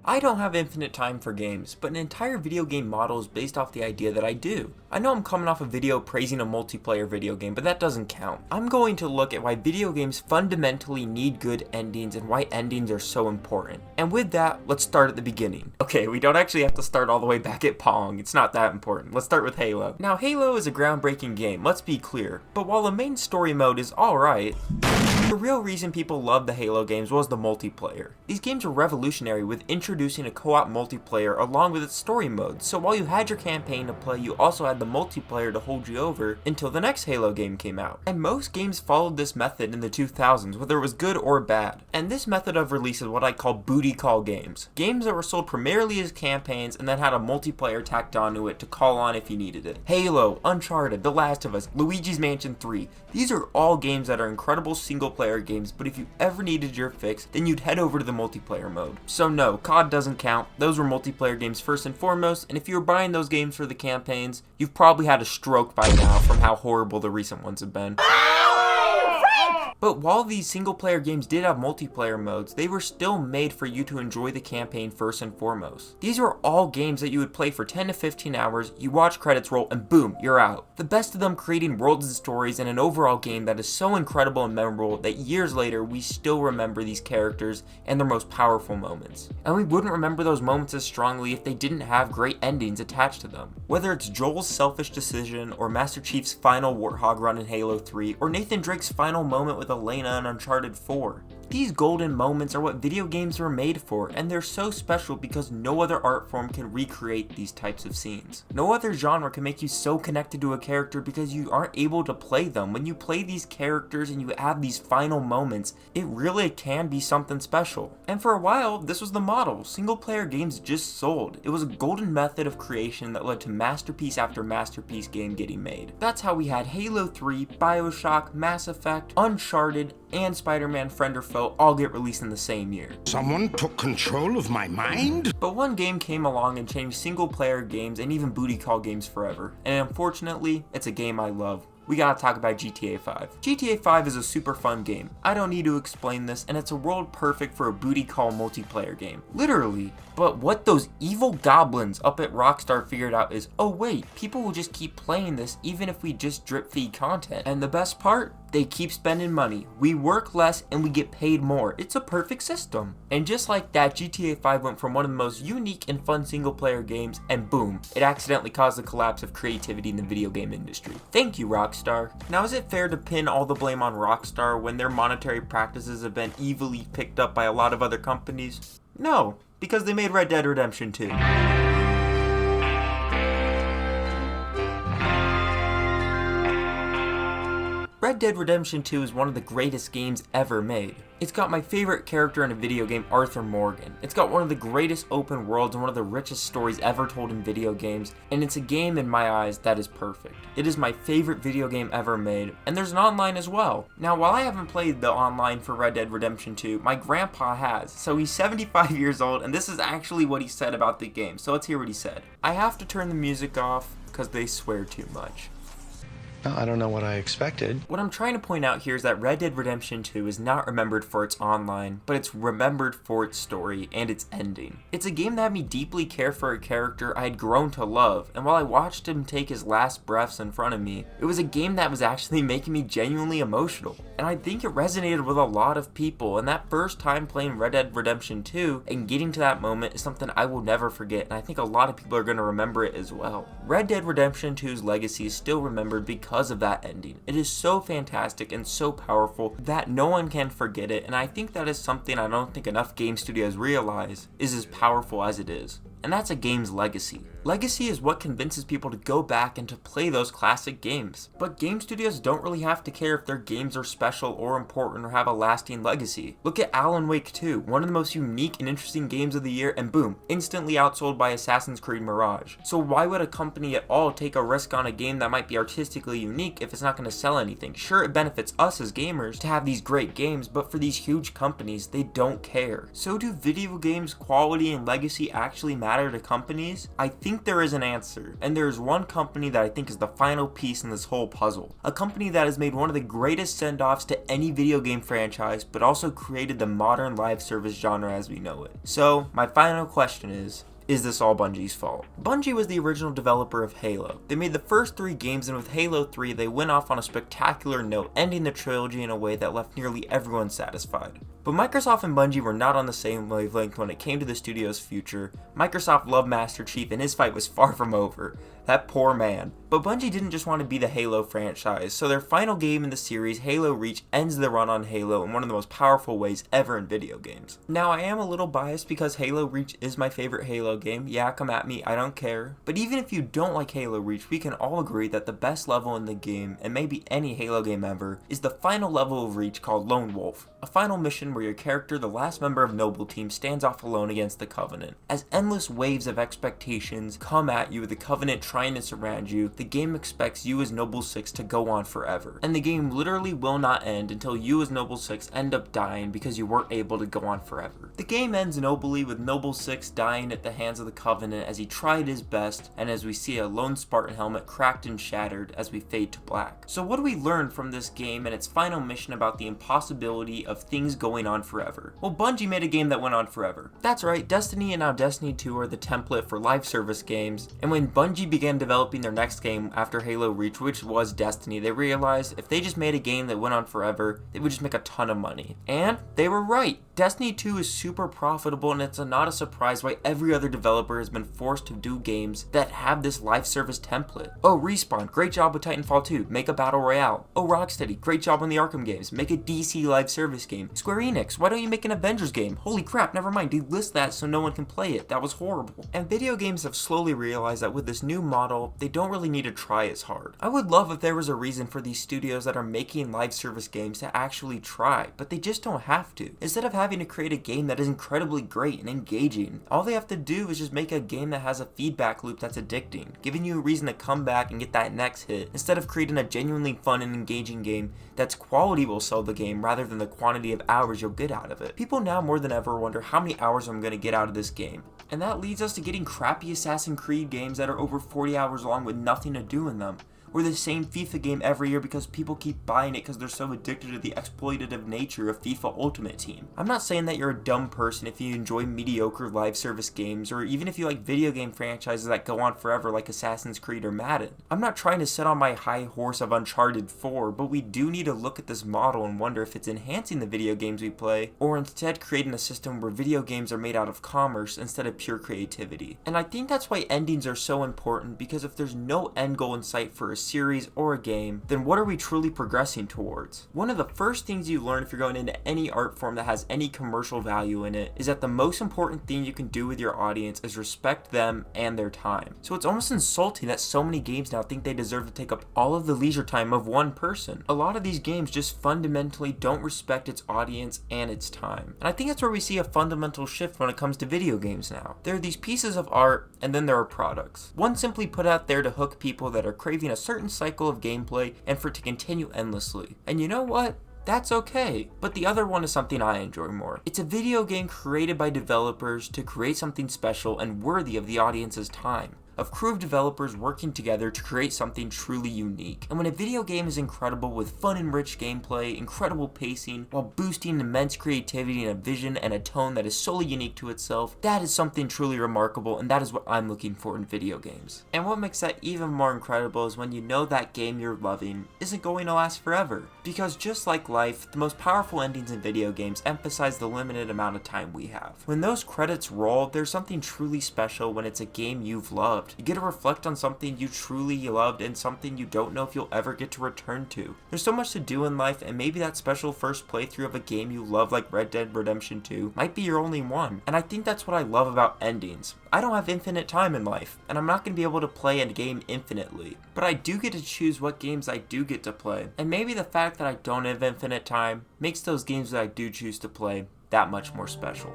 I don't have infinite time for games, but an entire video game model is based off the idea that I do. I know I'm coming off a video praising a multiplayer video game, but that doesn't count. I'm going to look at why video games fundamentally need good endings and why endings are so important. And with that, let's start at the beginning. Okay, we don't actually have to start all the way back at Pong, it's not that important. Let's start with Halo. Now, Halo is a groundbreaking game, let's be clear, but while the main story mode is alright, the real reason people loved the Halo games was the multiplayer. These games were revolutionary with introducing a co-op multiplayer along with its story mode, so while you had your campaign to play, you also had the multiplayer to hold you over until the next Halo game came out. And most games followed this method in the 2000s, whether it was good or bad. And this method of release is what I call booty call games. Games that were sold primarily as campaigns and then had a multiplayer tacked onto it to call on if you needed it. Halo, Uncharted, The Last of Us, Luigi's Mansion 3. These are all games that are incredible single player games, but if you ever needed your fix, then you'd head over to the multiplayer mode. So no, COD doesn't count. Those were multiplayer games first and foremost, and if you were buying those games for the campaigns, you've probably had a stroke by now from how horrible the recent ones have been. But while these single player games did have multiplayer modes, they were still made for you to enjoy the campaign first and foremost. These were all games that you would play for 10 to 15 hours, you watch credits roll, and boom, you're out. The best of them creating worlds and stories and an overall game that is so incredible and memorable that years later we still remember these characters and their most powerful moments. And we wouldn't remember those moments as strongly if they didn't have great endings attached to them. Whether it's Joel's selfish decision, or Master Chief's final Warthog run in Halo 3, or Nathan Drake's final moment with Elena in Uncharted 4. These golden moments are what video games were made for, and they're so special because no other art form can recreate these types of scenes. No other genre can make you so connected to a character because you aren't able to play them. When you play these characters and you have these final moments, it really can be something special. And for a while, this was the model. Single player games just sold. It was a golden method of creation that led to masterpiece after masterpiece game getting made. That's how we had Halo 3, BioShock, Mass Effect, Uncharted, and Spider-Man Friend or Foe all get released in the same year. Someone took control of my mind? But one game came along and changed single player games and even booty call games forever. And unfortunately, it's a game I love. We gotta talk about GTA 5. GTA 5 is a super fun game. I don't need to explain this, and it's a world perfect for a booty call multiplayer game. Literally. But what those evil goblins up at Rockstar figured out is, oh wait, people will just keep playing this even if we just drip feed content. And the best part? They keep spending money. We work less and we get paid more. It's a perfect system. And just like that, GTA 5 went from one of the most unique and fun single player games, and boom, it accidentally caused the collapse of creativity in the video game industry. Thank you, Rockstar. Now, is it fair to pin all the blame on Rockstar when their monetary practices have been evilly picked up by a lot of other companies? No, because they made Red Dead Redemption 2. Red Dead Redemption 2 is one of the greatest games ever made. It's got my favorite character in a video game, Arthur Morgan. It's got one of the greatest open worlds and one of the richest stories ever told in video games, and it's a game in my eyes that is perfect. It is my favorite video game ever made, and there's an online as well. Now, while I haven't played the online for Red Dead Redemption 2, my grandpa has, so he's 75 years old, and this is actually what he said about the game, so let's hear what he said. I have to turn the music off because they swear too much. I don't know what I expected. What I'm trying to point out here is that Red Dead Redemption 2 is not remembered for its online, but it's remembered for its story and its ending. It's a game that had me deeply care for a character I had grown to love, and while I watched him take his last breaths in front of me, it was a game that was actually making me genuinely emotional. And I think it resonated with a lot of people, and that first time playing Red Dead Redemption 2 and getting to that moment is something I will never forget, and I think a lot of people are going to remember it as well. Red Dead Redemption 2's legacy is still remembered because of that ending. It is so fantastic and so powerful that no one can forget it, and I think that is something I don't think enough game studios realize is as powerful as it is. And that's a game's legacy. Legacy is what convinces people to go back and to play those classic games. But game studios don't really have to care if their games are special or important or have a lasting legacy. Look at Alan Wake 2, one of the most unique and interesting games of the year, and boom, instantly outsold by Assassin's Creed Mirage. So why would a company at all take a risk on a game that might be artistically unique if it's not going to sell anything? Sure, it benefits us as gamers to have these great games, but for these huge companies, they don't care. So do video games' quality and legacy actually matter to companies? I think think there is an answer, and there is one company that I think is the final piece in this whole puzzle. A company that has made one of the greatest send-offs to any video game franchise, but also created the modern live service genre as we know it. So, my final question is this all Bungie's fault? Bungie was the original developer of Halo. They made the first 3 games, and with Halo 3, they went off on a spectacular note, ending the trilogy in a way that left nearly everyone satisfied. But Microsoft and Bungie were not on the same wavelength when it came to the studio's future. Microsoft loved Master Chief, and his fight was far from over. That poor man. But Bungie didn't just want to be the Halo franchise, so their final game in the series, Halo Reach, ends the run on Halo in one of the most powerful ways ever in video games. Now, I am a little biased because Halo Reach is my favorite Halo game. Yeah, come at me, I don't care. But even if you don't like Halo Reach, we can all agree that the best level in the game, and maybe any Halo game ever, is the final level of Reach called Lone Wolf. A final mission where your character, the last member of Noble Team, stands off alone against the Covenant. As endless waves of expectations come at you with the Covenant trying to surround you, the game expects you as Noble 6 to go on forever. And the game literally will not end until you as Noble 6 end up dying because you weren't able to go on forever. The game ends nobly with Noble 6 dying at the hands of the Covenant as he tried his best, and as we see a lone Spartan helmet cracked and shattered as we fade to black. So what do we learn from this game and its final mission about the impossibility of things going on forever? Well, Bungie made a game that went on forever. That's right, Destiny and now Destiny 2 are the template for live service games, and when Bungie began developing their next game after Halo Reach, which was Destiny, they realized if they just made a game that went on forever, they would just make a ton of money. And they were right. Destiny 2 is super profitable, and it's not a surprise why every other developer has been forced to do games that have this live service template. Oh, Respawn, great job with Titanfall 2, make a battle royale. Oh, Rocksteady, great job on the Arkham games, make a DC live service game. Square Enix, why don't you make an Avengers game? Holy crap, never mind, delist that so no one can play it, that was horrible. And video games have slowly realized that with this new model, they don't really need to try as hard. I would love if there was a reason for these studios that are making live service games to actually try, but they just don't have to. Instead of having to create a game that is incredibly great and engaging, all they have to do is just make a game that has a feedback loop that's addicting, giving you a reason to come back and get that next hit, instead of creating a genuinely fun and engaging game that's quality will sell the game rather than the quantity of hours you'll get out of it. People now more than ever wonder how many hours I'm going to get out of this game. And that leads us to getting crappy Assassin's Creed games that are over 40 hours long with nothing to do in them. Or the same FIFA game every year because people keep buying it because they're so addicted to the exploitative nature of FIFA Ultimate Team. I'm not saying that you're a dumb person if you enjoy mediocre live service games, or even if you like video game franchises that go on forever like Assassin's Creed or Madden. I'm not trying to sit on my high horse of Uncharted 4, but we do need to look at this model and wonder if it's enhancing the video games we play, or instead creating a system where video games are made out of commerce instead of pure creativity. And I think that's why endings are so important, because if there's no end goal in sight for a series or a game, then what are we truly progressing towards? One of the first things you learn if you're going into any art form that has any commercial value in it is that the most important thing you can do with your audience is respect them and their time. So it's almost insulting that so many games now think they deserve to take up all of the leisure time of one person. A lot of these games just fundamentally don't respect its audience and its time. And I think that's where we see a fundamental shift when it comes to video games now. There are these pieces of art, and then there are products. One simply put out there to hook people that are craving a certain cycle of gameplay and for it to continue endlessly. And you know what? That's okay. But the other one is something I enjoy more. It's a video game created by developers to create something special and worthy of the audience's time. Of crew of developers working together to create something truly unique. And when a video game is incredible with fun and rich gameplay, incredible pacing, while boosting immense creativity and a vision and a tone that is solely unique to itself, that is something truly remarkable, and that is what I'm looking for in video games. And what makes that even more incredible is when you know that game you're loving isn't going to last forever. Because just like life, the most powerful endings in video games emphasize the limited amount of time we have. When those credits roll, there's something truly special when it's a game you've loved. You get to reflect on something you truly loved and something you don't know if you'll ever get to return to. There's so much to do in life, and maybe that special first playthrough of a game you love like Red Dead Redemption 2 might be your only one. And I think that's what I love about endings. I don't have infinite time in life, and I'm not going to be able to play a game infinitely. But I do get to choose what games I do get to play. And maybe the fact that I don't have infinite time makes those games that I do choose to play that much more special.